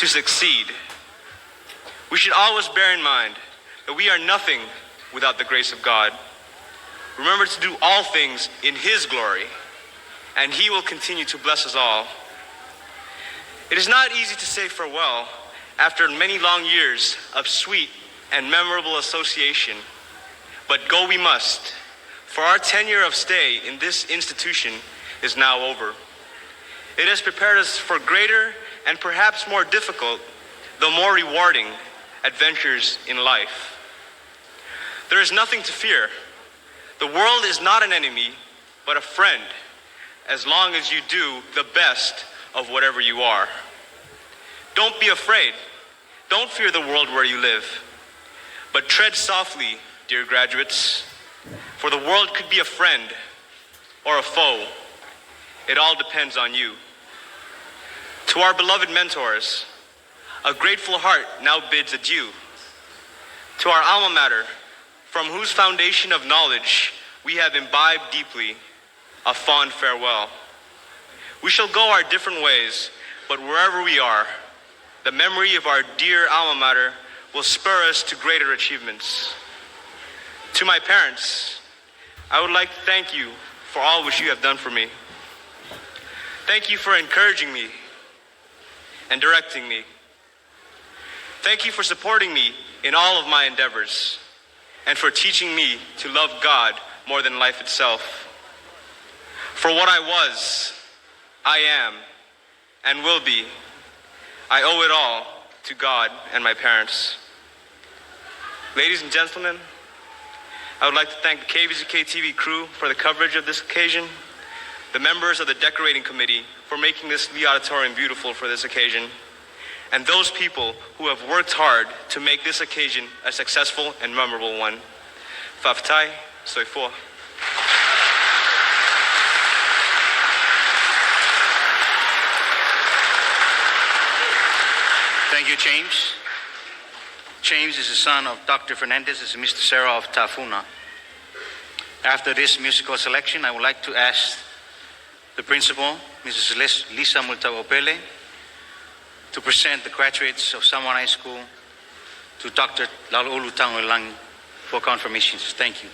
to succeed. We should always bear in mind that we are nothing without the grace of God. Remember to do all things in His glory, and He will continue to bless us all. It is not easy to say farewell after many long years of sweet and memorable association, but go we must, for our tenure of stay in this institution is now over. It has prepared us for greater and perhaps more difficult, though more rewarding, adventures in life. There is nothing to fear. The world is not an enemy, but a friend, as long as you do the best of whatever you are. Don't be afraid. Don't fear the world where you live, but tread softly, dear graduates, for the world could be a friend or a foe. It all depends on you. To our beloved mentors, a grateful heart now bids adieu. To our alma mater, from whose foundation of knowledge we have imbibed deeply, a fond farewell. We shall go our different ways, but wherever we are, the memory of our dear alma mater will spur us to greater achievements. To my parents, I would like to thank you for all which you have done for me. Thank you for encouraging me and directing me. Thank you for supporting me in all of my endeavors and for teaching me to love God more than life itself. For what I was, I am, and will be, I owe it all to God and my parents. Ladies and gentlemen, I would like to thank the KVZK TV crew for the coverage of this occasion, the members of the decorating committee for making this Lee Auditorium beautiful for this occasion, and those people who have worked hard to make this occasion a successful and memorable one. Faafetai, Soifua. Thank you, James. James is the son of Dr. Fernandez and Mr. Sarah of Tafuna. After this musical selection, I would like to ask the principal, Mrs. Lisa Multagopele, to present the graduates of Samoana High School to Dr. Lalolu Tangolang for confirmations. Thank you.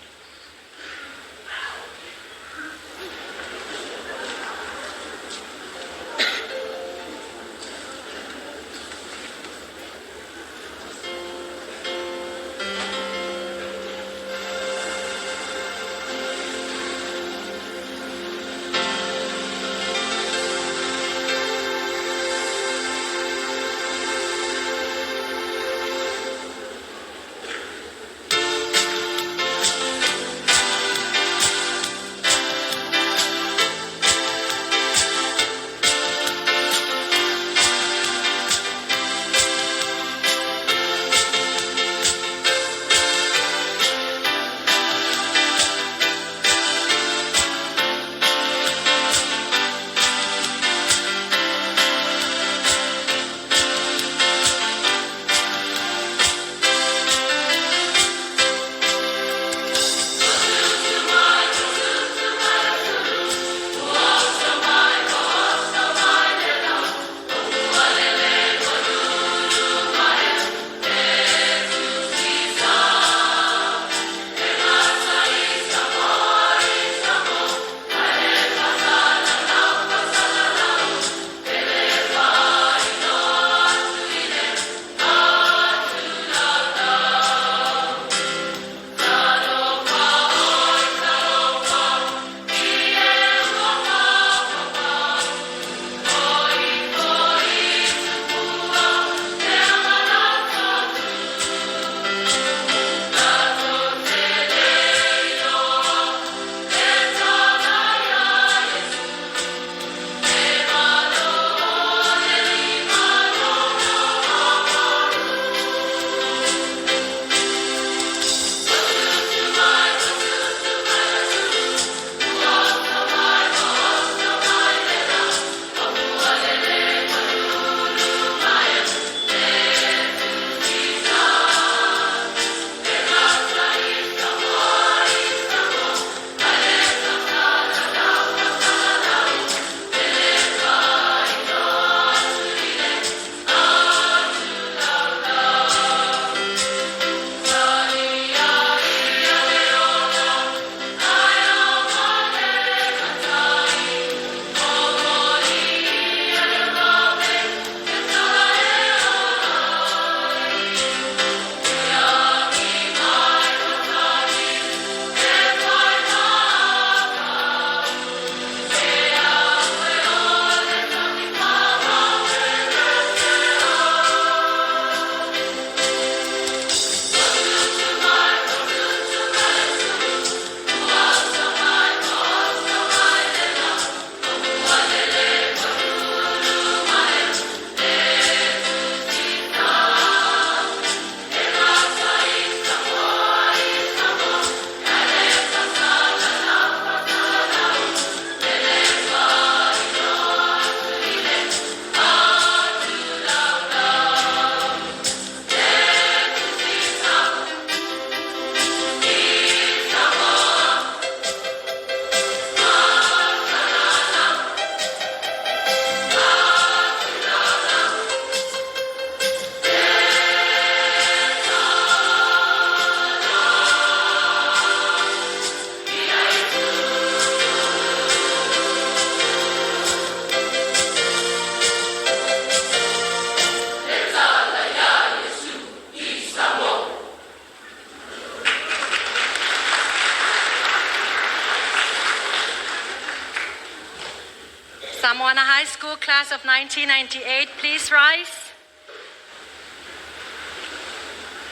class of 1998, please rise.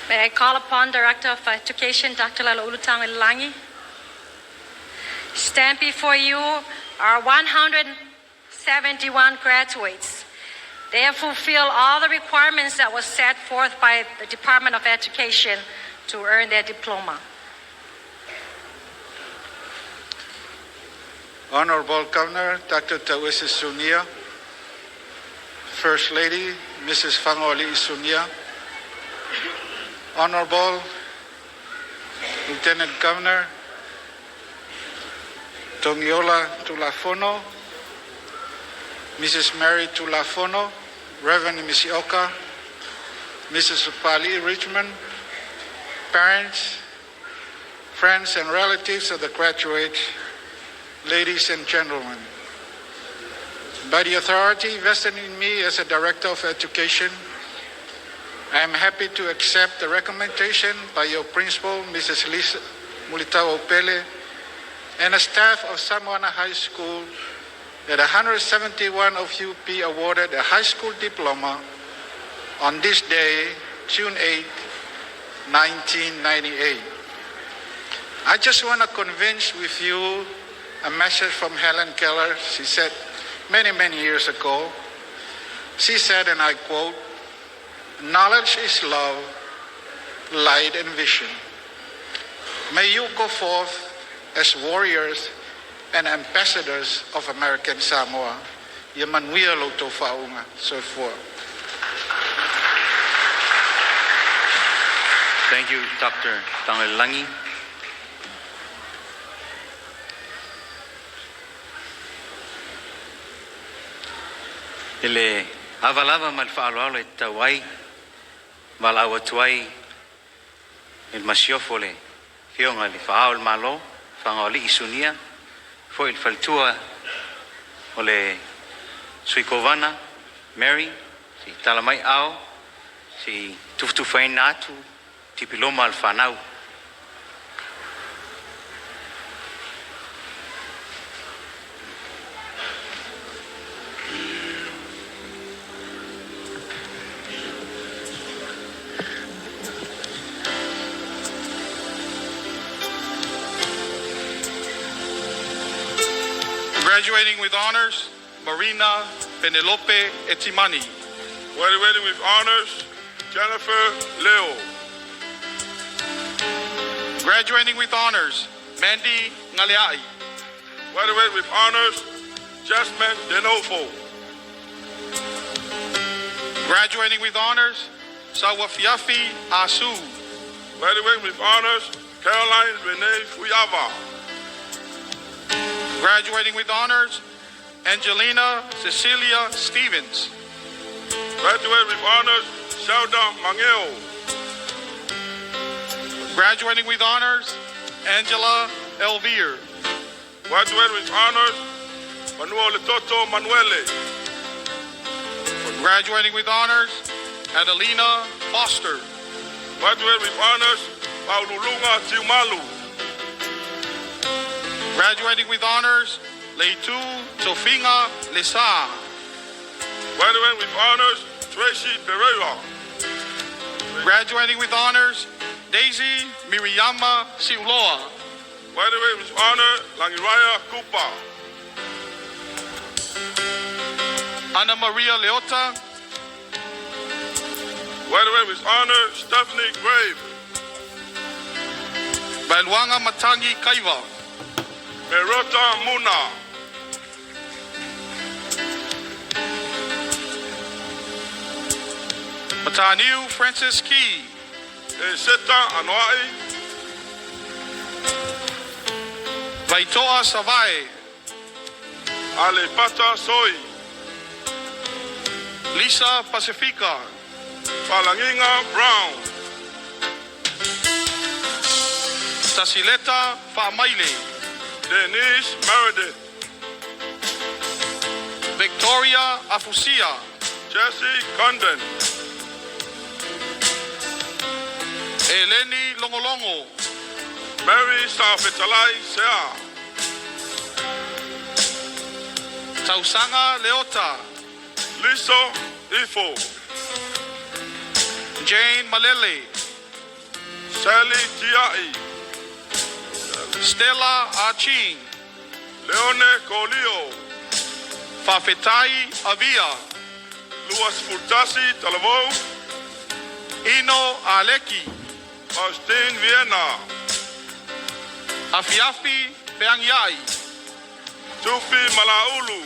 May I call upon Director of Education, Dr. Lalaulutang Ilangi. Stand before you are 171 graduates. They have fulfilled all the requirements that were set forth by the Department of Education to earn their diploma. Honorable Governor Dr. Tawisi Sunia, First Lady Mrs. Fangoli Isunia, Honorable Lieutenant Governor Tongiola Tulafono, Mrs. Mary Tulafono, Reverend Misioka, Mrs. Upali Richmond, parents, friends, and relatives of the graduates, ladies and gentlemen. By the authority vested in me as a Director of Education, I am happy to accept the recommendation by your principal, Mrs. Lisa Mulitao Pele, and the staff of Samoana High School that 171 of you be awarded a high school diploma on this day, June 8, 1998. I just want to convince with you a message from Helen Keller. She said many, many years ago. She said, and I quote, "Knowledge is love, light and vision. May you go forth as warriors and ambassadors of American Samoa. Yamanuia loto faunga," so forth. Thank you, Dr. Tangalangi. Ele avalava mal fa'aloalo e tauai, mal awa tuai, il masiofole, fionga li fa'aol malo, fa'aoli isunia, fo il faltua, ole suikovana, Mary, si talamai ao, si tuftufain natu, tipiloma al fanau. Graduating with honors, Marina Penelope Etimani. Graduating with honors, Jennifer Leo. Graduating with honors, Mandy Ngaleai. Graduating with honors, Jasmine Denofo. Graduating with honors, Sawafiafi Asu. Graduating with honors, Caroline Renee Fuyava. Graduating with honors, Angelina Cecilia Stevens. Graduating with honors, Sheldon Mangeo. Graduating with honors, Angela Elvire. Graduating with honors, Manuel Letoto Manuele. Graduating with honors, Adelina Foster. Graduating with honors, Paululunga Tiumalu. Graduating with honors, Leitu Tofinga Lesa. Graduating with honors, Tracy Pereira. Graduating with honors, Daisy Miriyama Siuloa. Graduating with honor, Langiraya Kupa. Ana Maria Leota. Graduating with honor, Stephanie Grave. Bailuanga Matangi Kaiva. Merota Muna. Mataniu Francis Key. Seta Anuai. Vaitoa Savai. Alepata Soy. Lisa Pacifica. Falanginga Brown. Tasileta Famaile. Denise Meredith. Victoria Afusia. Jesse Condon. Eleni Longolongo. Mary Safetalai Sea. Tausanga Leota. Liso Ifo, Jane Malele, Sally Tiai, Stella Aching, Leone Colio, Fafetai Avia, Luas Furtasi Talavo, Ino Aleki, Austin Vienna, Afiafi Beangyai, Tufi Malaulu,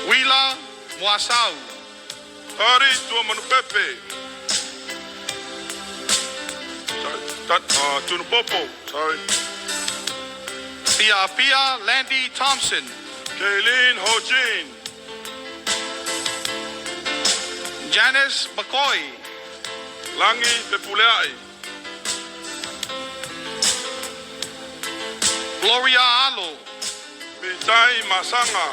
Wila Mwasau, Hari Tuamanupepe, Tunupopo, sorry, Pia Pia Landy Thompson, Kaylin Hojin, Janice McCoy, Langi Pepuleai, Gloria Alo, Mitai Masanga,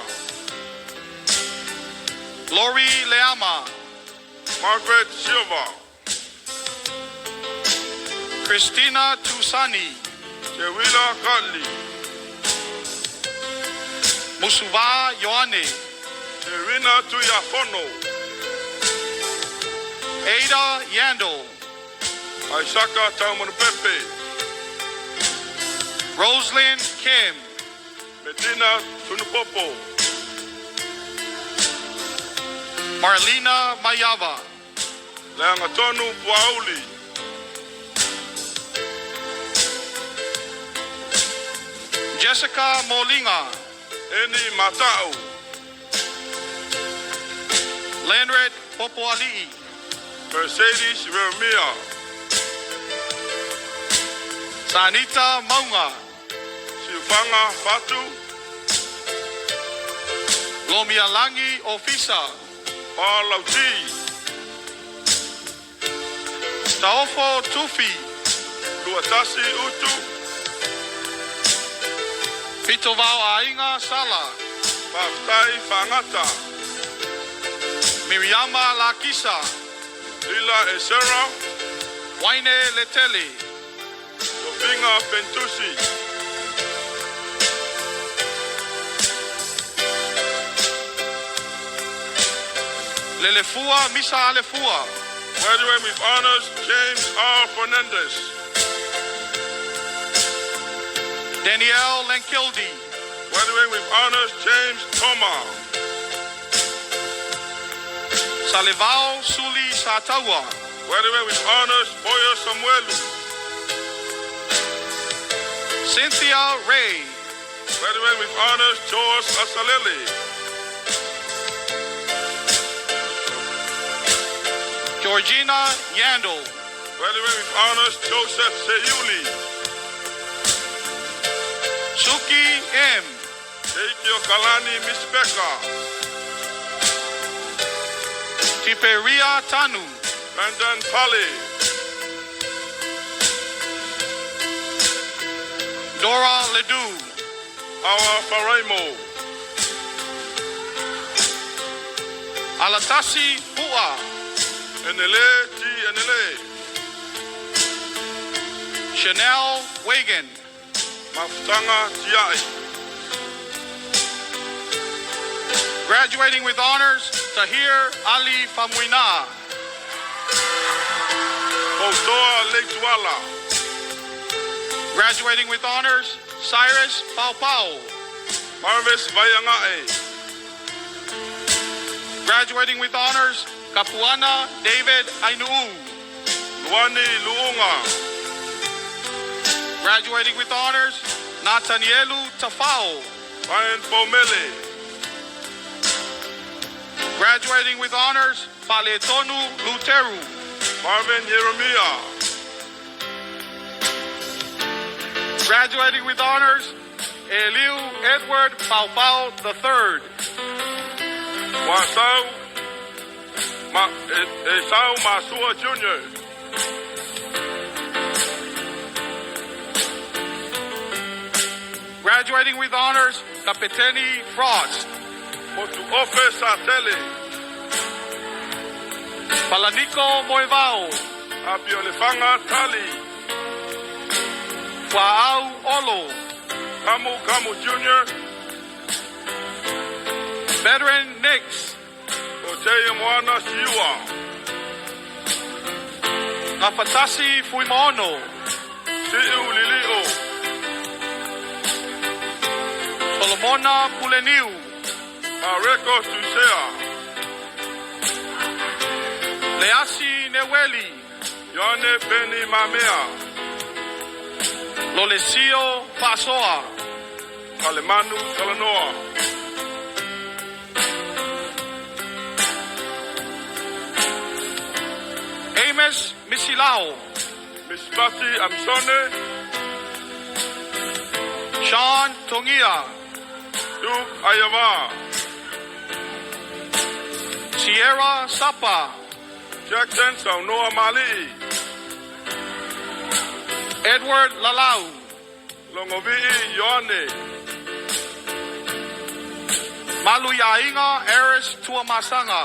Lori Leama, Margaret Silva, Christina Tusani, Chewila Katli, Musuva Yoane, Serena Tuyafono, Ada Yandel, Aisaka Taumanupepe, Roslyn Kim, Medina Tunupopo, Marlena Mayava, Leangatonu Puauli, Jessica Molinga, Eni Matau, Lenred Popoali'i, Mercedes Vermeer, Sanita Maunga, Silfanga Fatu, Lomialangi Ofisa, Palauti, Taofo Tufi, Luatasi Utu, Pitovao Ainga Sala, Paftai Fangata, Miriama Lakisa, Lila Esera, Waine Leteli, Sofinga Pentusi, Lelefua Misa Alefua, graduating with honors, James R. Fernandez, Danielle Lenkildi, graduating with honors, James Toma, Salivao Suli Satawa, graduating with honors, Boya Samuelu, Cynthia Ray, graduating with honors, George Asaleli, Georgina Yandel, graduating with honors, Joseph Seyuli, Suki M, Eikio Kalani Mispeka, Tiperia Tanu, Brandon Pali, Dora Ledoux, Awa Faraimo, Alatasi Pua, Enele T. Enele, Chanel Wagan, Mafutanga Tiai, graduating with honors, Tahir Ali Famuina, Otoa Leituala, graduating with honors, Cyrus Pau Pau, Marvis Vayangae, graduating with honors, Kapuana David Ainuu, Luani Luunga, graduating with honors, Nathanielu Tafao, Ryan Pomele, graduating with honors, Paletonu Luteru, Marvin Yeremia, graduating with honors, Eliu Edward Pau Pau III, Wasau Esau Masua Jr., graduating with honors, Kapiteni Frost, Motu Ofe Satele, Palanico Moivao, Abiolefanga Tali, Wa'au Olo, Kamu Jr., Veteran Nix, Otei Moana Siua, Ngafatasi Fuimono, Siu Lilio, Solomona Puleniu, Mareko Tusea, Leasi Neweli, Yone Peni Mamea, Lolesio Pasoa, Kalemanu Kalanoa, Amos Misilao, Mispati Amsone, Sean Tongia, Duke Ayama, Sierra Sapa, Jackson Saunoa Mali, Edward Lalau, Longovi'i Yone, Maluyainga Eris Tuamasanga,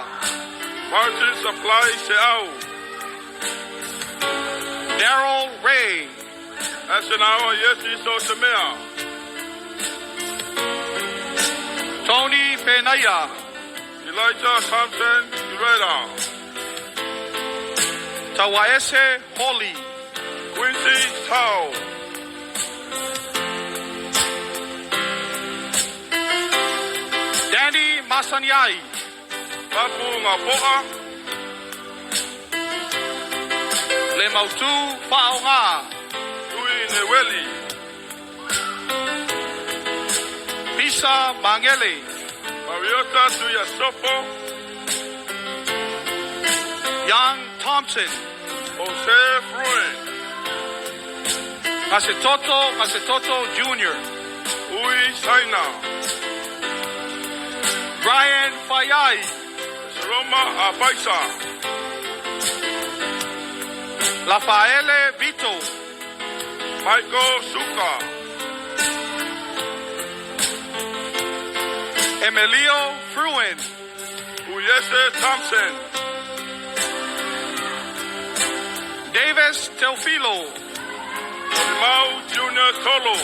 Martin Supply Seau, Daryl Ray, Asanao Yesi Sosamea, Tony Penaya, Elijah Thompson Ureda, Tawaese Holly, Quincy Tao, Danny Masanyai, Papu Ngapoa, Lemautu Faonga, Tui Neweli, Bisa Mangele, Mariota Tuyasopo, Young Thompson, Jose Fruin, Masetoto Jr., Ui Saina, Brian Fayai, Roma Abaisa, Rafaele Vito, Michael Suka, Emilio Fruin, Uyese Thompson, Davis Teofilo, Olimau Junior Tolo,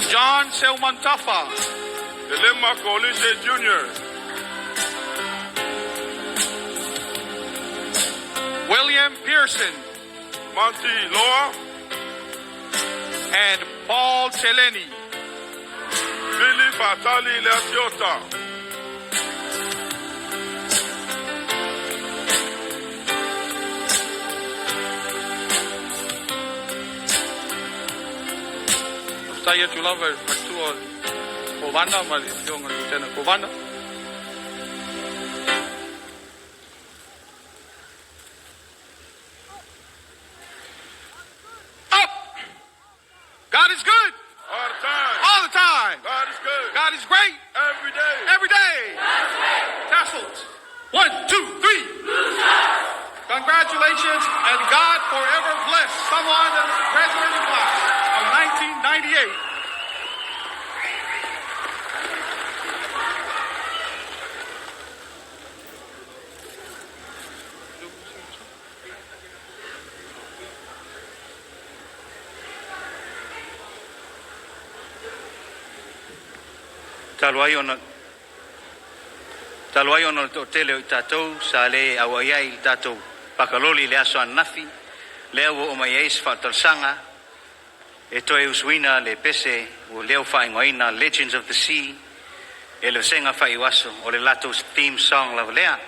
John Selmantafa, Elema Kolise Jr., William Pearson, Monty Loa, and Paul Teleni. Billy Fatali Leasiota, Saya tulava matua Kovana mali jonga tena Kovana. Up. God is good all the time. all the time. God is good. God is great Every day. every day. Tassels. 1, 2, 3. Congratulations and God forever bless Samoana graduating class of 1998. Taluai ona to tele o tatou sa le awaiai i tatou pakaloli le aso anafi le o mai eis fatalsanga e toe uswina le pese o leo whaingoina Legends of the Sea e le senga whaiwaso o le lato theme song la lea.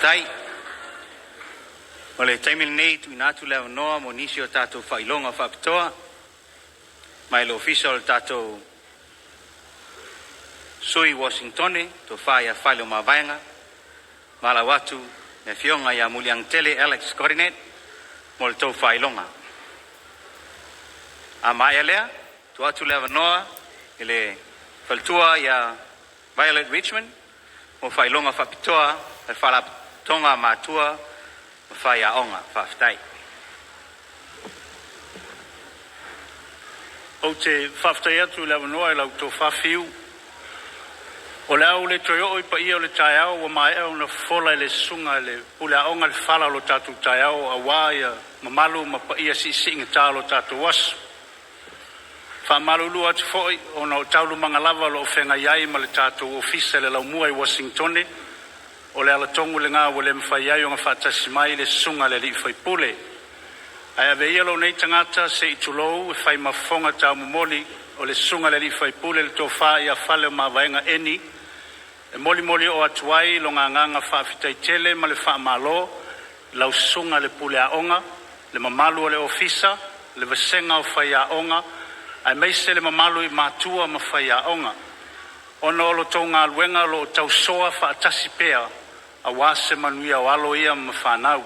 whaftai. O le taimil nei tu inatu leo noa mo nisi o tātou whailonga whapitoa. Mai le ofisa o le tātou sui Washingtone, to whaia whaile o mawaenga. Mala watu me fionga ia muliang tele Alex Corinet mo le tau whailonga. A mai lea, tu atu leo noa, ele whaltua ia Violet Richmond, mo whailonga whapitoa, e whalatonga mātua, mo whaia onga, whaftai. O te whaftai atu lewa noa e lau tō whawhiu. O le au le toi o i pa ia o le tai au o mai au na whola le sunga le ule aonga le whala lo tātou tai au a wāia ma malu ma pa ia si inga tā lo tātou wasu. Wha malu lua atu fōi o na o taulu manga lava lo o whenga iai ma le tātou ofisa le lau mua i Washingtone o le ala tongu le ngā o le mwhai iai o ngā whātasi mai le sunga le li whai pule. Ai ave ia lo nei tangata se i tulou e whai mafonga tau momoli o le sunga le li whai pule le tō wha ia whale o mawaenga eni e moli moli o atuai lo ngā nganga whaafitai tele ma le wha malo lau sunga le pule a onga le mamalu o le ofisa le vasenga o whai a onga ai meise le mamalu i mātua ma whai a onga ono lo tō ngā luenga lo tau soa whaatasi pea a wāse manuia o alo ia ma whanau.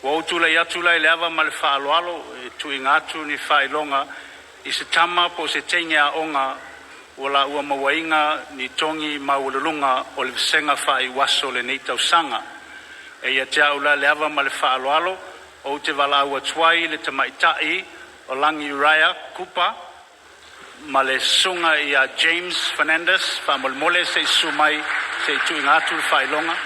Wa utula i atula i leava ma le whaaloalo e tui ngātu ni whailonga i se tama po se teinga a onga o la ua mawainga ni tongi maululunga o le visenga whai waso le neitau sanga. E ia te aula leava ma le whaaloalo o te wala ua tuai le tamaitai o langi Uriah Kupa ma le sunga i a James Fernandez whamolmole se i sumai se i tui ngātu whailonga.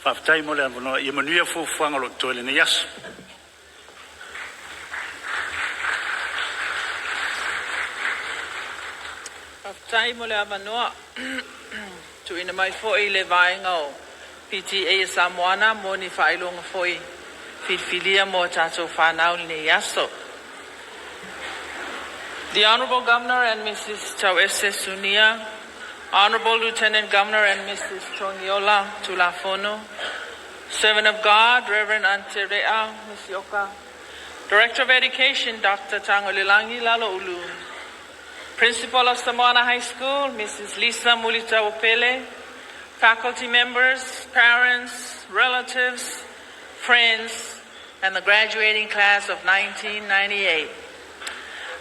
Whaftai mo le avonoa, ia manuia fuafuanga lo toile na yasu. Whaftai mo le avanoa, tu ina mai foi le vaenga o PTA Samoana mo ni whailonga foi whilwhilia mo tātou whanau le yaso. The Honourable Governor and Mrs. Tauese Sunia, Honourable Lieutenant Governor and Mrs. Tongiola Tulafono, Servant of God, Reverend Anterea Misioka, Director of Education, Dr. Tangolilangi Laloulu, Principal of Samoana High School, Mrs. Lisa Mulita Opele, faculty members, parents, relatives, friends, and the graduating class of 1998.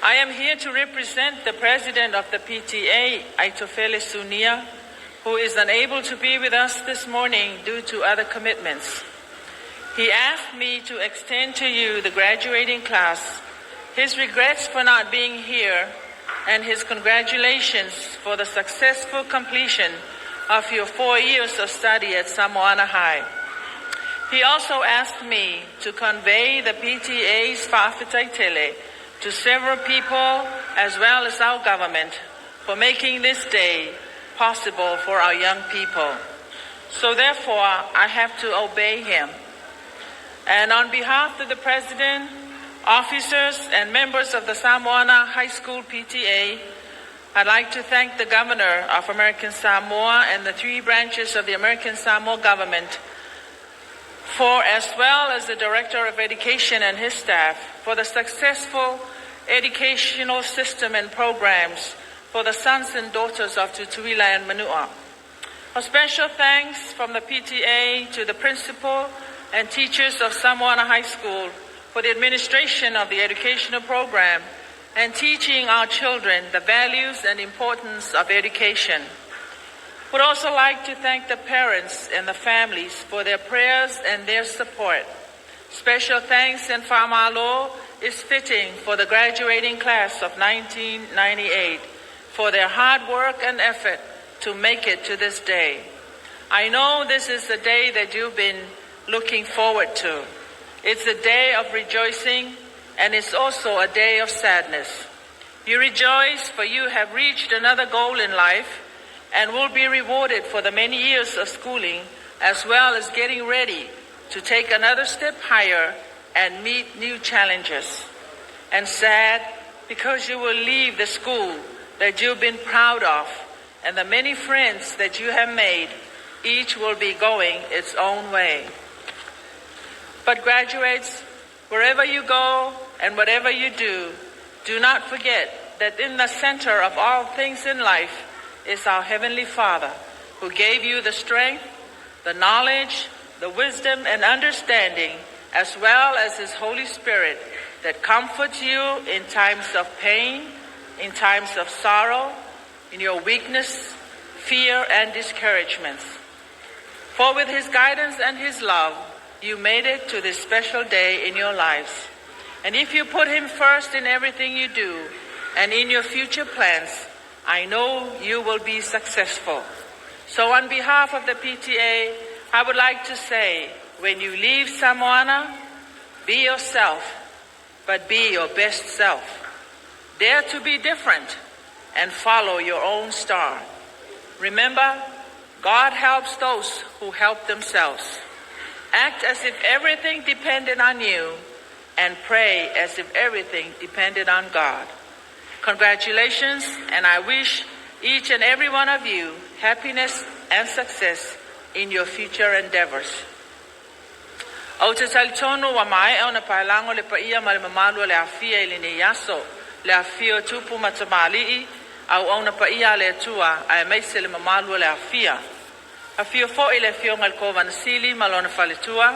I am here to represent the president of the PTA, Aitofele Sunia, who is unable to be with us this morning due to other commitments. He asked me to extend to you, the graduating class, his regrets for not being here and his congratulations for the successful completion of your 4 years of study at Samoana High. He also asked me to convey the PTA's whawhitaitele to several people as well as our government for making this day possible for our young people. So therefore, I have to obey him. And on behalf of the President, officers, and members of the Samoana High School PTA, I'd like to thank the Governor of American Samoa and the 3 branches of the American Samoa government for, as well as the Director of Education and his staff, for the successful educational system and programs for the sons and daughters of Tutuila and Manua. A special thanks from the PTA to the principal and teachers of Samoana High School for the administration of the educational program and teaching our children the values and importance of education. Would also like to thank the parents and the families for their prayers and their support. Special thanks and whamalo is fitting for the graduating class of 1998 for their hard work and effort to make it to this day. I know this is the day that you've been looking forward to. It's a day of rejoicing, and it's also a day of sadness. You rejoice for you have reached another goal in life. and will be rewarded for the many years of schooling, as well as getting ready to take another step higher and meet new challenges. And sad, because you will leave the school that you've been proud of, and the many friends that you have made, each will be going its own way. But graduates, wherever you go and whatever you do, do not forget that in the center of all things in life is our Heavenly Father, who gave you the strength, the knowledge, the wisdom and understanding, as well as His Holy Spirit that comforts you in times of pain, in times of sorrow, in your weakness, fear, and discouragements. For with His guidance and His love, you made it to this special day in your lives. And if you put Him first in everything you do and in your future plans, I know you will be successful. So on behalf of the PTA, I would like to say, when you leave Samoana, be yourself, but be your best self. Dare to be different and follow your own star. Remember, God helps those who help themselves. Act as if everything depended on you, and pray as if everything depended on God. Congratulations, and I wish each and every one of you happiness and success in your future endeavors. O te talitonu wa mai au na pailango le paia ma le mamalu le afia ili ne yaso, le afia tupu matamali'i, au na paia le atua, a meise le mamalu le afia. Afia fo ile fionga le kovana sili malona faletua,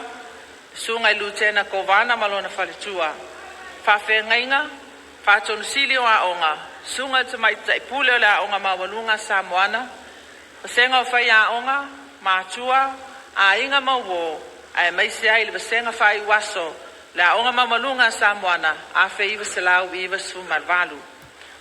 sunga i lutena kovana malona faletua. Fafe ngainga, fatonu sili o aonga, sunga te maita ipule le aonga mawalunga Samoana, senga o fai aonga, matua, a inga mawo, a meise ai le basenga fai waso, le aonga mamalunga Samoana, a fe iwa selau iwa su malvalu.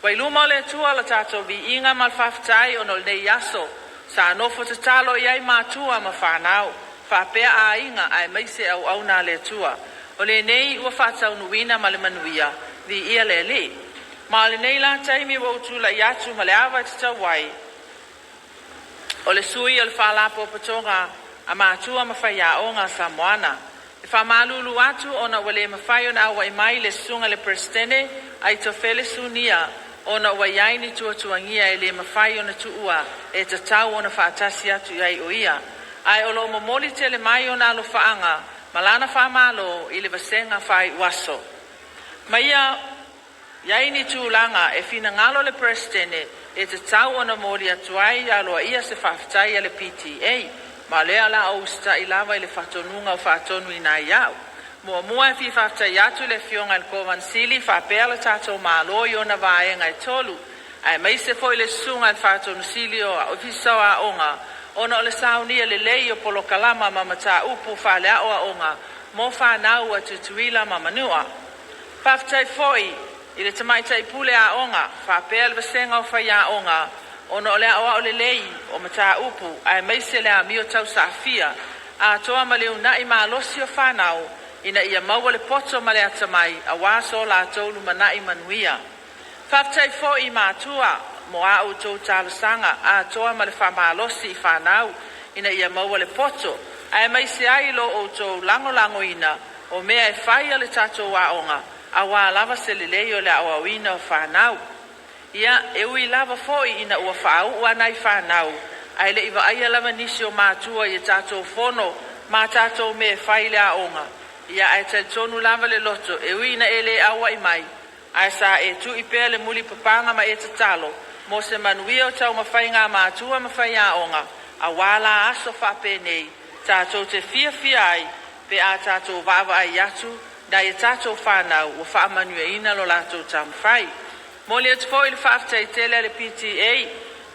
Wailuma le tua la tato vi inga malfaftai o nol nei yaso, sa nofo te talo iai matua ma whanau, whapea a inga ai meise au auna le tua. O le nei ua whatau nuina ma le manuia, vi ia le le. Ma le nei la taimi wa utula iatu ma le awa te tawai. O le sui o le whalapo patonga, a matua ma whaia o ngā Samoana. E whamalulu atu o na wale ma whaio na awa i mai le sunga le prestene, ai to fele sunia, o na waiaini tuatuangia e le mawhai o na tuua e te tau o na whaatasi atu iai o ia. Ai o lo momoli te le mai o na alo whaanga, malana whamalo i le vasenga whai waso. Maia, iaini tuulanga e fina ngalo le prestene e te tau o na mori atu ai aloa ia se whaftai a le PTA, ma lea la au sta i lava i le whatonunga o whatonu i nai iau. Mua e fi whaftai atu le fionga il kovan sili whapea le tatou malo i ona vaenga i tolu. Ai meise foi le sunga il whatonu sili o a ofisawa a onga, ona o le saunia le lei o polokalama ma mata upu whalea o a onga, mo whanau a tutuila ma manua. Whaftai foi i le tamaita i pule a onga, whapea le vasenga o whai a onga, ona o le awa o le lei o mata upu, ai meise le a mio tau safia, a toa ma leo na i ma losi o whanau, ina ia maua le poto ma le atamai, a waso la tolu mana i manuia. Whaftai fo i mātua, mo a o tau talasanga, a toa ma le whamalosi i whanau, ina ia maua le poto, a e mai se ai lo o tau lango ina, o mea e whai le tatou waonga, a wā lava se le leo le awawina o whanau. Ia, e ui lava fo i ina ua whau ua nai whanau, a le iwa aia lava nisi o mātua i tatou fono, ma tatou me whai le aonga. Ia ai te tonu lava le loto, e uina e le awa i mai, ai sa e tu i pēr le muli papanga ma e te talo, mo se manuia o tau mawhai ngā mātua mawhai a onga, a wala aso whape nei, tātou te fia ai, pe a tātou wawa ai atu, na e tātou whanau, o wha manuia ina lo lātou tam whai. Mo le atu fo i le whaaftai tele le PTA,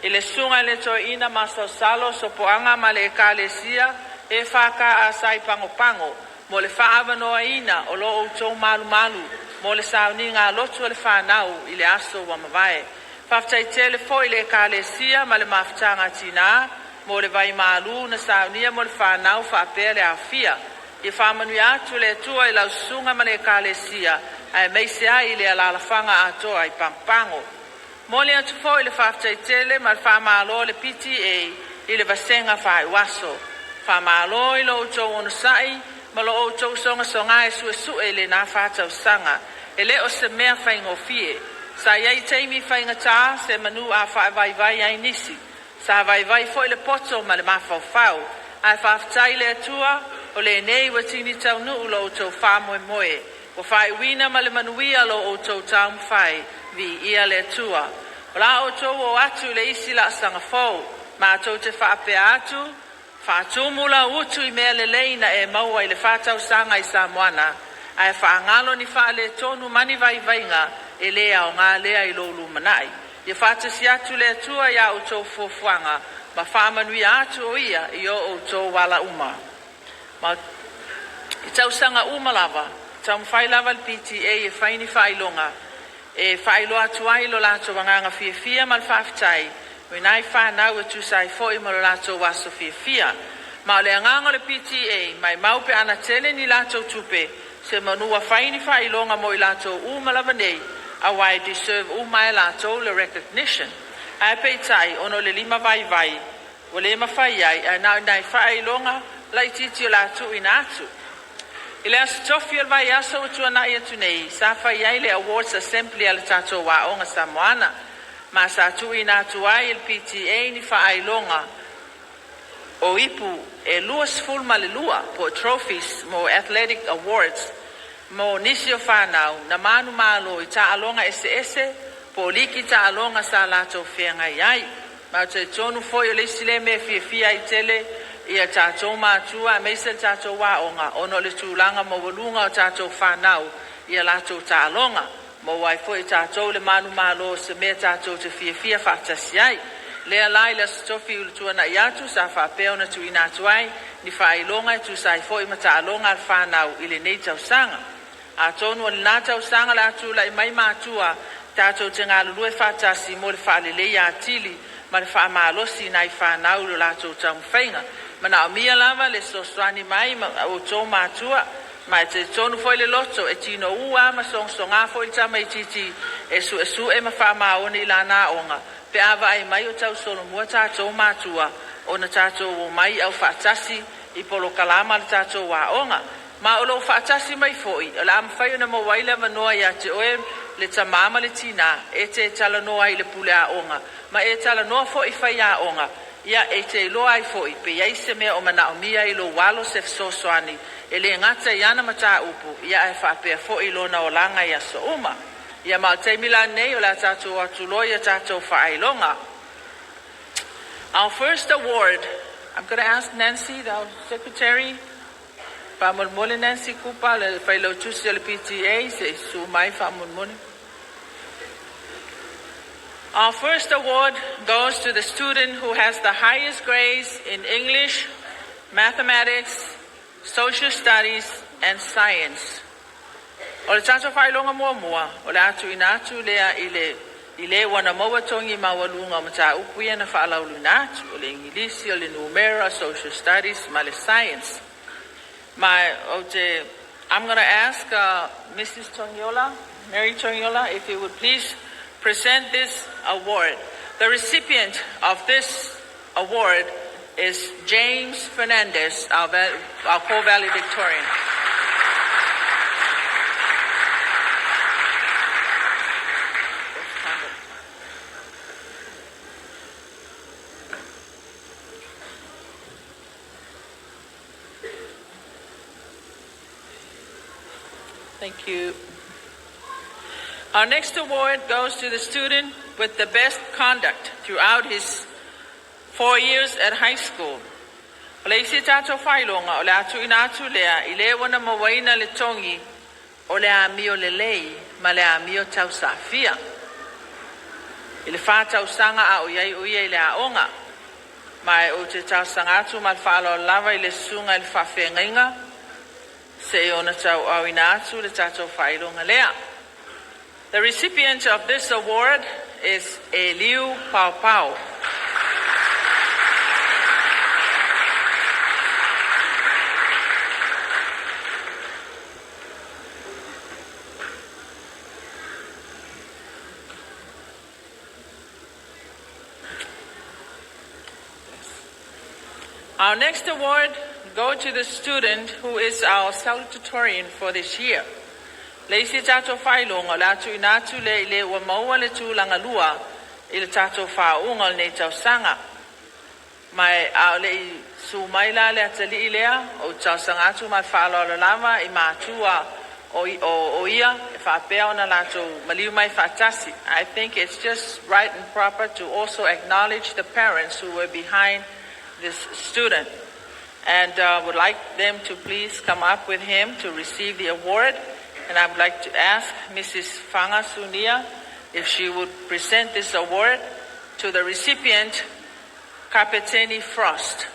i le sunga le to ina maso salo so poanga ma le e ka le sia, e whaka a sai pango, mo le whaavanoa ina o lo o tau malu, mo le sauni ngā lotu o le whanau i le aso wa mawae. Whaftai tele fo i le ka le sia ma le mawhtanga tina, mo le vai malu na saunia mo le whanau whaapea le awhia. I whamanui atu le tua i lau sunga ma le ka le sia, ai meise ai le alalawhanga atoa i pangpango. Mole atu fo ile whaftai tele ma whamalo le PTA ile vasenga whai waso. Whamalo ilo utou onu sai ma lo utou songa songa e su ele na whatau sanga. Ele o se mea whaingofie. Sa iai teimi whaingata se manu a whaivai ai nisi. Sa vai fo ile poto ma le mawhau. Ai whaftai le atua o le nei wa tini tau nu ulo utou whamoe moe. Wa whai wina ma le manuia lo utou tau mwhai vi ia le atua. O la utou o atu le isi la sanga fau. Ma atou te whaapea atu. Whaatūmula utu I mea le leina e maua I le whātau sanga I Samoana. Ai whaangalo ni wha le tonu mani vai vainga e lea o ngā lea I lolu manai. Ia whātasi atu le atua ia utou fuafuanga. Ma whāmanui atu o ia I o utou wala uma. Ma I tau sanga uma lava. Tau mwhai lava le PTA e whaini whailonga. E whailo atu ai lo lato wanganga fia mal whaftai. Winai whanau e tusai foi mo lo lato waso fia. Ma o le anganga le PTA mai maupe ana tele ni lato tupe. Se manua whaini whailonga mo I lato uma lava nei. Awai deserve uma e lato le recognition. Ai peitai ono le lima vai. O le mawhai ai a nau nai whailonga lai titi o lato inatu. Ile as tofi al vai aso o tuana ia tunei. Sa whai ai le awards assembly al tato wa onga Samoana. Ma sa tu inatu ai il PTA ni whailonga. O ipu e luas fulma le lua po trophies mo athletic awards. Mo nisi o whanau na manu malo I ta alonga ese po liki ta alonga sa lato whianga iai. Ma te tonu foi o le sile me fia I tele ia tatou matua me se tatou waonga ono le tūlanga mo walunga o tatou whanau ia lato ta alonga. Mo wai foi tatou le manu malo se me tatou te fia whaatasi ai. Lea lai le stofi ulu tuana I atu sa whapeo na tu inatu ai ni whailonga e tu sai foi ma ta alonga al whanau I le nei tau sanga. A tonu o le nā tau sanga la atu la I mai mātua tatou te ngā lulue whaatasi mo le whaalelei a tili ma le whaamalosi nai whanau lo latou tau mwhainga. Mana o mia lava le soswani mai o tō mātua ma te tonu foi le loto e tino ua ma songa foi tama I titi e su e ma whaamaone I la nā onga. Pe awa ai mai o tau solo mua tātou mātua o na tātou o mai au whaatasi I polo kalama le tātou wa onga. Ma o lo whaatasi mai foi, o la amwhai o na mo waila manoa ia te oe le tamama le tina e te tala noa I le pule a onga. Ma e tala noa foi whai a onga. Ia e te loa ai foi, pe iai se mea o mana o mia I lo walo se sosoani. E le ngata I ana mata upu, ia e whapea foi lo na o langa ia so uma. Ia ma te mila nei o la tātou atuloia tātou whaelonga. Our first award, I'm going to ask Nancy, our secretary, Whamulmule Nancy Kupa, le whailo tusi o le PTA, se su mai whamulmule. Our first award goes to the student who has the highest grades in English, mathematics, social studies, and science. O le tato whailonga mua, o le atu inatu lea I le wana maua tongi mawalunga o mata upuia na whaalaulu inatu, o le Ingilisi, o le numera, social studies, ma le science. I'm going to ask Mrs. Tongiola, Mary Tongiola, if you would please present this award. The recipient of this award is James Fernandez, our co-valedictorian. Thank you. Our next award goes to the student with the best conduct throughout his 4 years at high school. O le isi tātou whailonga, o le atu inatu lea, I le wana mawaina le tongi, o le amio le lei, ma le amio tau safia. I le whātau sanga a o iai uia I le aonga. Mai o te tau sanga atu ma le whaalo lava I le sunga I le whawhengainga, se ona tau au inatu le tātou whailonga lea. The recipient of this award is Eliu Pau Pau. Our next award goes to the student who is our salutatorian for this year. Leisi tato whailonga latu inatu le wa maua le tūlanga lua i le tato whaunga nei tausanga. Mai au le su maila le atali ilea o tausanga atu mai whaaloa lava i mātua o ia e whapea ona latu maliu mai whatasi. I think it's just right and proper to also acknowledge the parents who were behind this student. And would like them to please come up with him to receive the award. And I would like to ask Mrs. Fanga Sunia if she would present this award to the recipient, Kapiteni Frost.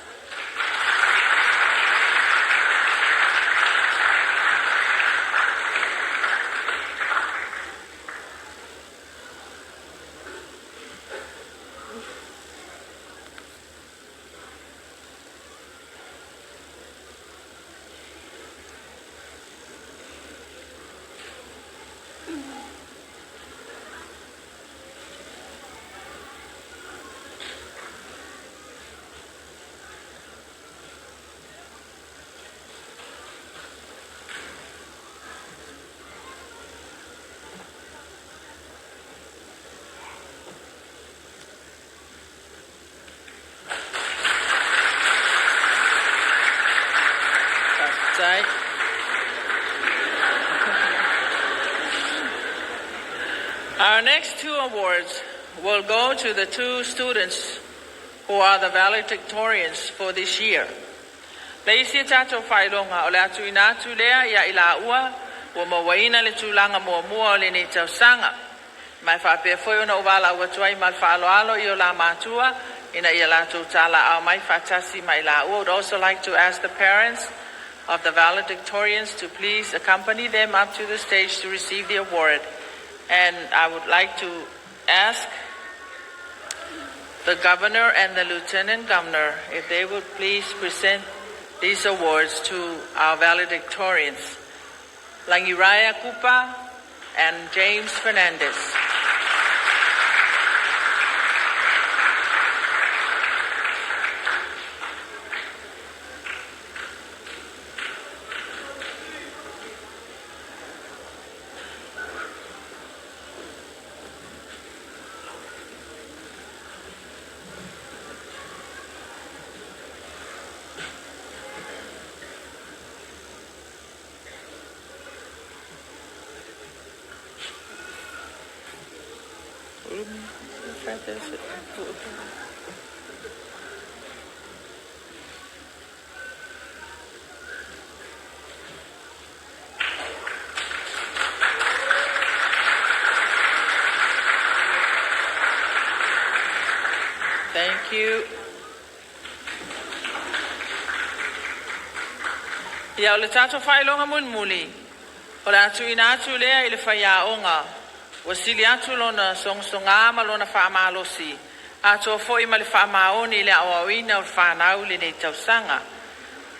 Our next two awards will go to the two students who are the valedictorians for this year. Leisi tato whailonga o le atu inatu lea ia ila ua o mawaina le tūlanga mua le nei tausanga. Mai whapea foi ona o wala ua tuai mal whaaloalo i o la mātua ina ia lātou tāla au mai whatasi mai la ua. I would also like to ask the parents of the valedictorians to please accompany them up to the stage to receive the award. And I would like to ask the governor and the lieutenant governor if they would please present these awards to our valedictorians, Langiraya Kupa and James Fernandez. Thank you. Ia o le tato whailonga munmuli, o le atu ina atu lea i le whaiaonga, wa sili atu lona songsonga ma lona whaamalosi, ato foi ma le whaamaoni le awawina o le whanau le nei tausanga.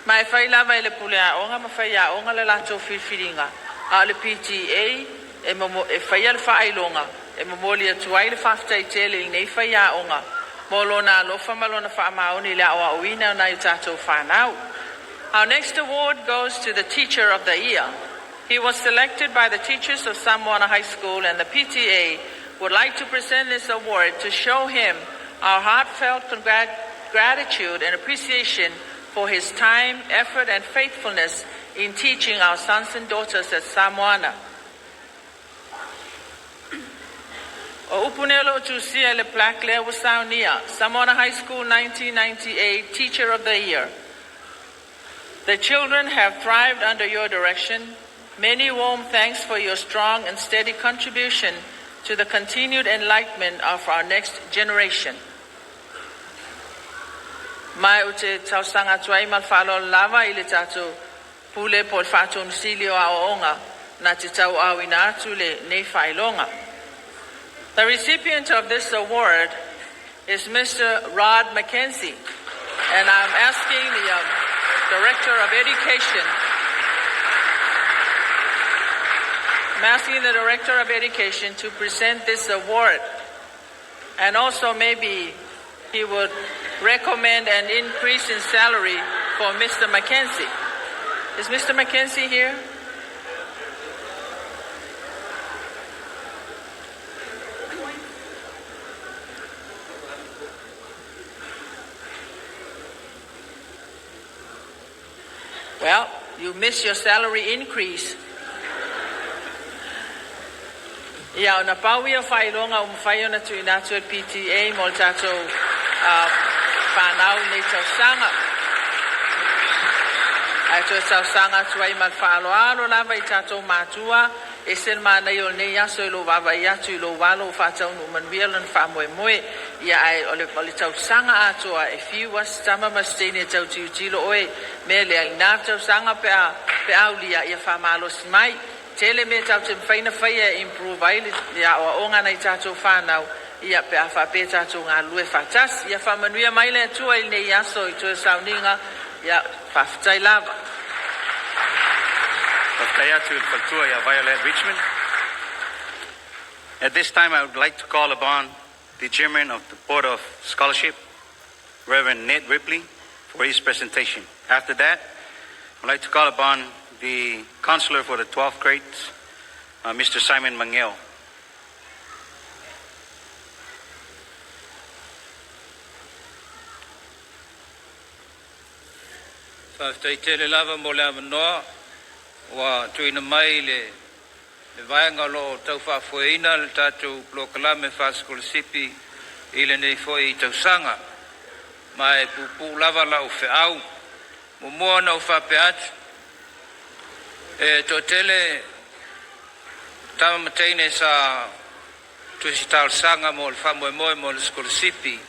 Mai whailawa i le puleaonga ma whaiaonga le lato whiwhiringa, a le PTA e whaia le whailonga, e momoli atuai le whaftaitele i nei whaiaonga, Molona alofa malona whaamaoni le awawina na i tato whanau. Our next award goes to the Teacher of the Year. He was selected by the teachers of Samoana High School, and the PTA would like to present this award to show him our heartfelt gratitude and appreciation for his time, effort, and faithfulness in teaching our sons and daughters at Samoana. O upunelo tusia le plaque le wasaunia, Samoana High School 1998 Teacher of the Year. The children have thrived under your direction. Many warm thanks for your strong and steady contribution to the continued enlightenment of our next generation. Mai ute tausanga tuai malfalo lava ile tatu pule por fatun silio aonga na titau awina atu le nei failonga. The recipient of this award is Mr. Rod McKenzie, and I'm asking the Director of Education. I'm asking the Director of Education to present this award, and also maybe he would recommend an increase in salary for Mr. Mackenzie. Is Mr. Mackenzie here? Well, you missed your salary increase. Ia ona pau ia whailonga whai ona tu inatu e PTA mo tatou whanau nei tausanga. Ai tu e tausanga tuai mal whaaloalo lava I tatou mātua e sen mānei o nei aso I lo wawa I atu I lo walo o whātau no manuia lan whamoe moe. Ia ai ole tausanga atoa e whiwas tama mastene tau tiutilo oe me lea ina tausanga pe au lia ia whamalo simai. Tele me tau te whaina whaia improve ai ia o onga nei tātou whanau ia pe a whape tātou ngā lue whatas ia whamanuia mai le atua I nei aso I tue sauninga ia whawhitai lava. Whawhitai atu I whatua ia Violet Richmond. At this time I would like to call upon the chairman of the Board of Scholarship, Reverend Ned Ripley, for his presentation. After that, I would like to call upon the counselor for the 12th grade, Mr. Simon Mangel. Whawhitaitele lava mo le amanoa, wa tuina mai le vaenga lo tau whawhueina le tātou blokalame whaskolisipi I le nei foi I tausanga. Mai pupu lava lau whiau, mo mua nau whape atu. E totele tama mateine sa tuisi tausanga mo le whamoe moe mo le skolisipi.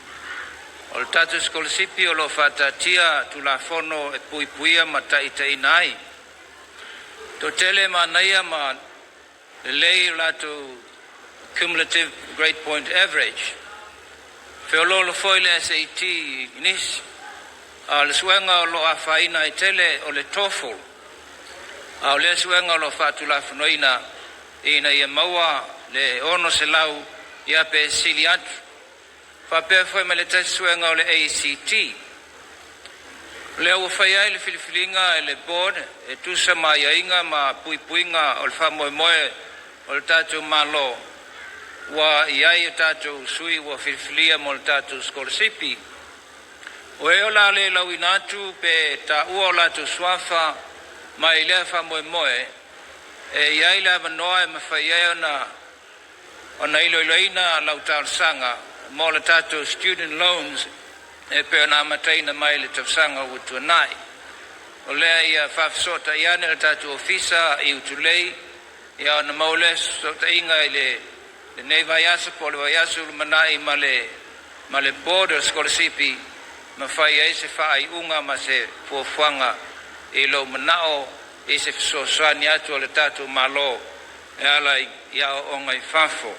O le tātou skolisipi o lo whatatia tu la fono e pui puia ma taita inai. Totele ma naia ma le lei lato cumulative grade point average. Feololo foi le SAT inis. Le suenga o lo awhaina I tele o le TOEFL. O le suenga o lo whatula whanoina ina ia maua le ono se lau ia pe sili atu. Whapea foi me le tasi suenga o le ACT. Le au whaiai le filifilinga e le board e tusa ma iainga ma puipuinga o le whamoe moe o le tātou malo. Wa iai o tātou sui wa filifilia mo le tātou skolisipi. O e o la le lau inatu pe ta ua o lātou swafa ma I lea whamoe moe e iai la manoa e mawhaiai ona iloiloina lau tārsanga mo le tātou student loans e pe ona mataina mai le tausanga utu nai. O lea ia whawsota iane le tātou ofisa I utulei ia ona maule sota inga I le nei vaiasa po le vaiasa ulumanai ma le board o skolisipi ma whai e se whai unga ma se fuafuanga I lo manao e se fisosani atu o le tātou malo e ala ia o ngai whafo.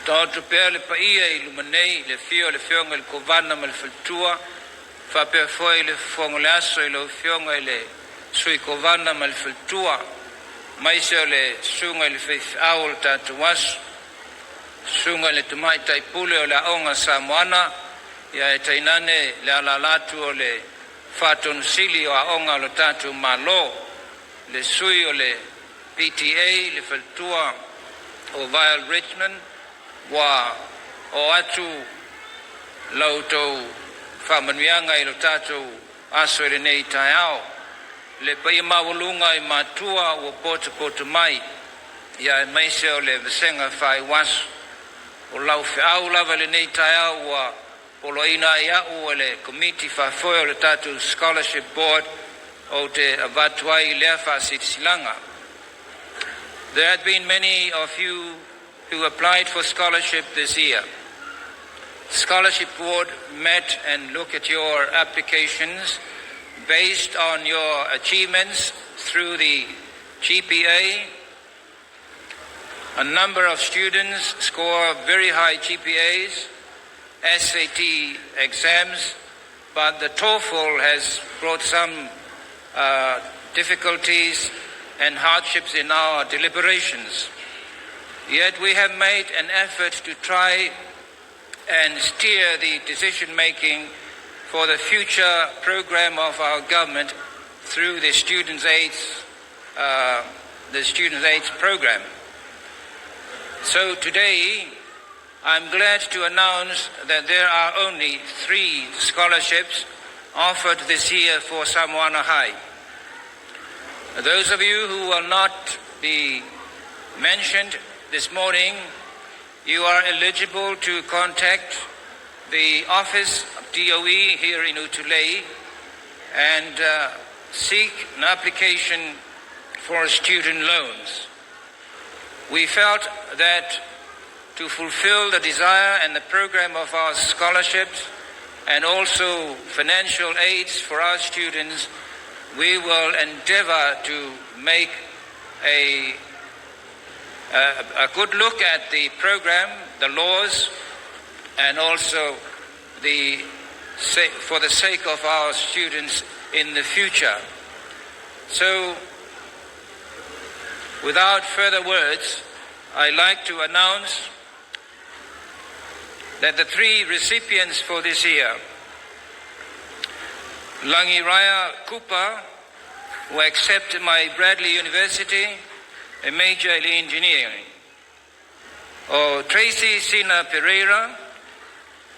Tautu pēr le paia I lumanei le whionga le kovana ma le whaltua whapea foi le whonga le aso I lo whionga I le sui kovana ma le whaltua mai se o le sunga I le whaiwhao le tātou aso sunga le tumai taipule o le aonga Samoana ia e tainane le alalatu o le whatonu sili o aonga o le tātou malo le sui o le PTA le whaltua o Violet Richmond wa o atu lautou whamanuianga I lo tātou aso I le nei tai ao le pai mawalunga I matua o pota mai ia e maise o le vesenga whai wasu o lau whiau lava le nei tai au wa poloina ia o le committee whawhoi o le tātou scholarship board o te avatuai lea whasitilanga. There had been many of you who applied for scholarship this year. The scholarship board met and looked at your applications based on your achievements through the GPA. A number of students score very high GPAs, SAT exams, but the TOEFL has brought some difficulties and hardships in our deliberations. Yet we have made an effort to try and steer the decision-making for the future program of our government through the Students' Aids program. So today, I'm glad to announce that there are only 3 scholarships offered this year for Samoana High. Those of you who will not be mentioned this morning, you are eligible to contact the office of DOE here in Utulei and seek an application for student loans. We felt that to fulfill the desire and the program of our scholarships and also financial aids for our students, we will endeavor to make a good look at the program, the laws, and also for the sake of our students in the future. So, without further words, I'd like to announce that the 3 recipients for this year, Langiraya Kupa, who accepted my Bradley University, a major in engineering, or Tracy Sina Pereira,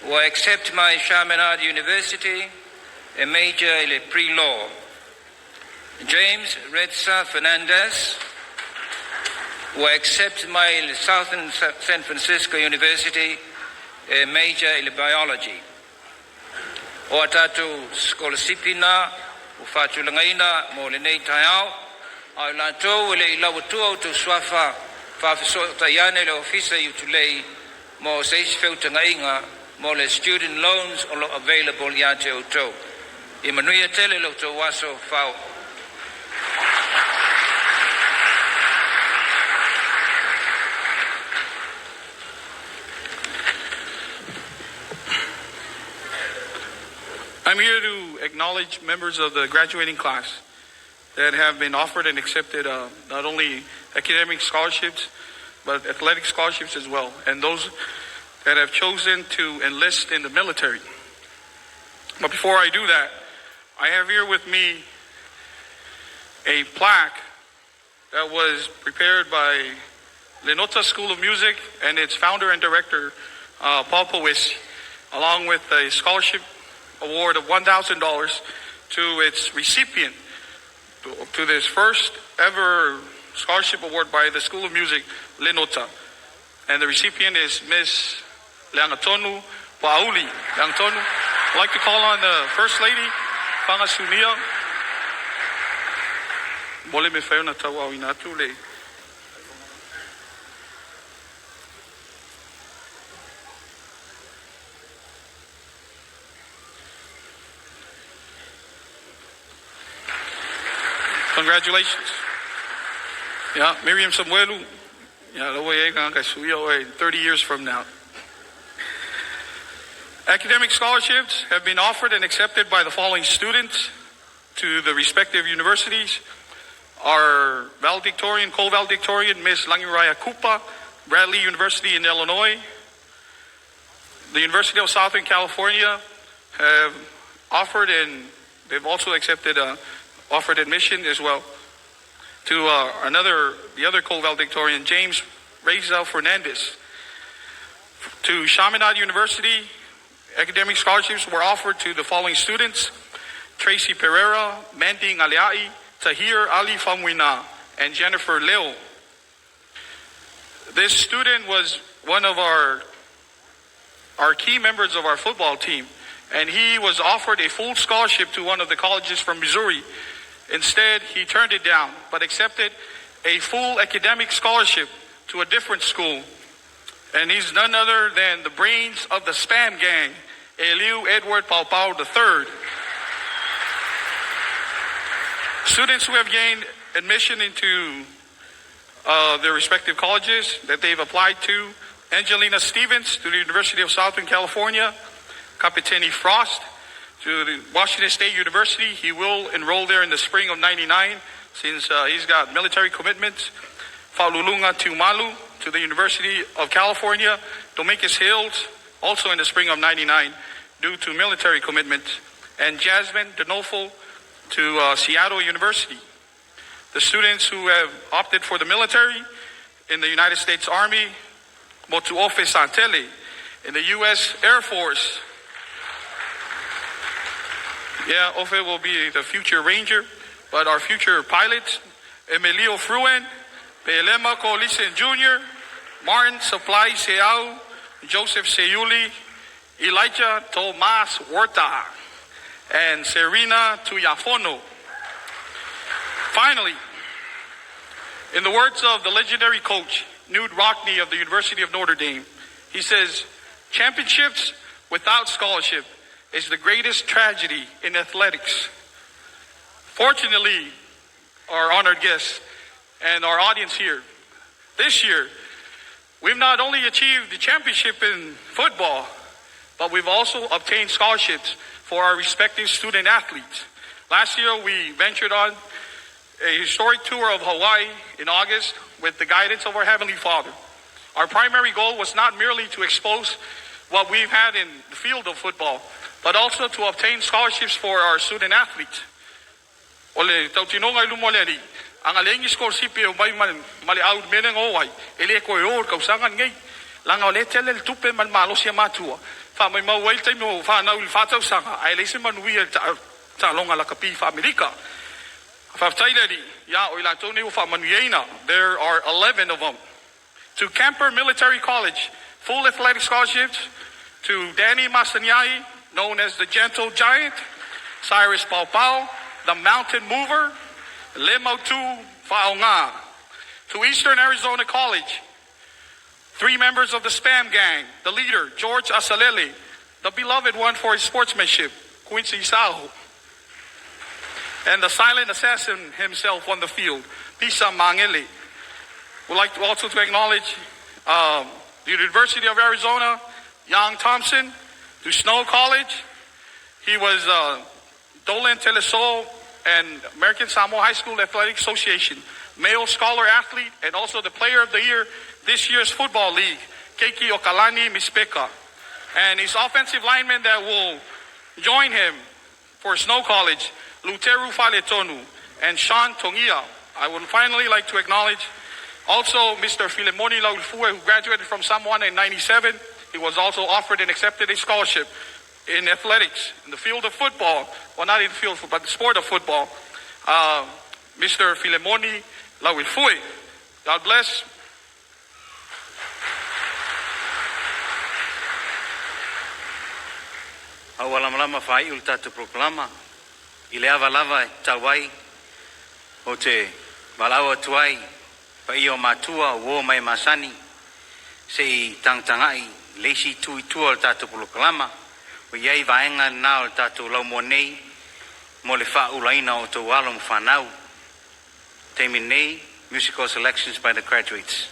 who accepted my Chaminade University, a major in pre-law, James Redsa Fernandez, who accepted my Southern San Francisco University, a major in biology. O atatu skolasipina, o whātulangaina, mo le nei taiao, au lātou le ilawatua o tu swafa, whawhisota iane le ofisa i Utulei, mo seiswhauta inga, mo le student loans o lo available i te autou. I manuia tele lo tō waso whao. I'm here to acknowledge members of the graduating class that have been offered and accepted not only academic scholarships, but athletic scholarships as well, and those that have chosen to enlist in the military. But before I do that, I have here with me a plaque that was prepared by Lenota School of Music and its founder and director, Paul Powis, along with a scholarship award of $1,000 to its recipient to this first ever scholarship award by the School of Music, Lenota. And the recipient is Miss Leangatonu Pauli. Leangatonu, I'd like to call on the First Lady, Pangasunia. Mole me whai ona tau au inatu le. Congratulations. Yeah, Miriam Samuelu. Yeah, 30 years from now. Academic scholarships have been offered and accepted by the following students to the respective universities. Our valedictorian, co-valedictorian, Miss Langiraya Kupa, Bradley University in Illinois. The University of Southern California have offered, and they've also accepted offered admission as well to the other co-valedictorian, James Reza Fernandez. To Chaminade University, academic scholarships were offered to the following students: Tracy Pereira, Manding Aliai, Tahir Ali Famwina, and Jennifer Leo. This student was one of our key members of our football team, and he was offered a full scholarship to one of the colleges from Missouri. Instead, he turned it down, but accepted a full academic scholarship to a different school. And he's none other than the brains of the Spam Gang, Eliu Edward Paupau III. Students who have gained admission into their respective colleges that they've applied to: Angelina Stevens to the University of Southern California, Kapiteni Frost to the Washington State University. He will enroll there in the spring of '99 since he's got military commitments. Faululunga Tumalu to the University of California, Dominguez Hills, also in the spring of '99 due to military commitment, and Jasmine Denofo to Seattle University. The students who have opted for the military in the United States Army, Motuofe Santele, in the U.S. Air Force. Yeah, Ofe will be the future Ranger, but our future pilots, Emilio Fruen, Pelema Colisen Jr., Martin Supply Seau, Joseph Seyuli, Elijah Tomas Huerta, and Serena Tuyafono. Finally, in the words of the legendary coach, Newt Rockney of the University of Notre Dame, he says, "Championships without scholarship is the greatest tragedy in athletics." Fortunately, our honored guests and our audience here, this year, we've not only achieved the championship in football, but we've also obtained scholarships for our respective student athletes. Last year, we ventured on a historic tour of Hawaii in August with the guidance of our Heavenly Father. Our primary goal was not merely to expose what we've had in the field of football, but also to obtain scholarships for our student athletes. Ole tautinonga lumoleri ang alengi scholarship e mai mali out meneng owai ele ko yor kausangan ngai langa ole tele tupe man malo sia matua fa mai mau wai tai mo fa na ul fa tau sanga ai le se man wi ta longa la kapi fa America fa taileri ya o ila tone fa manuena. There are 11 of them. To Kemper Military College, full athletic scholarships to Danny Masanyai, known as the Gentle Giant, Cyrus Paupau, the Mountain Mover, Lemotu Faonga. To Eastern Arizona College, 3 members of the Spam Gang, the leader, George Asalele, the beloved one for his sportsmanship, Quincy Saho, and the silent assassin himself on the field, Pisa Mangele. We'd like to also acknowledge the University of Arizona, Young Thompson, to Snow College. He was Dolan Telesol and American Samoa High School Athletic Association male scholar athlete and also the player of the year this year's football league, Keiki Okalani Mispeka. And his offensive lineman that will join him for Snow College, Luteru Faletonu and Sean Tongia. I would finally like to acknowledge also Mr. Filemoni Laulfue, who graduated from Samoana in '97. He was also offered and accepted a scholarship in athletics, in the field of football. Well, not in the field, but the sport of football. Mr. Filemoni Laulfue. God bless. Awalam-lama fai ulta te proklama. Ileava lava tawai. O te malawa tuai. Pa iyo matua wo mai masani. Se tangtangai leisi tui tua o tatu proklama. O iei vaenga na o tatu laumonei. Mo le fa ulaina o te walom whanau. Te minei musical selections by the graduates.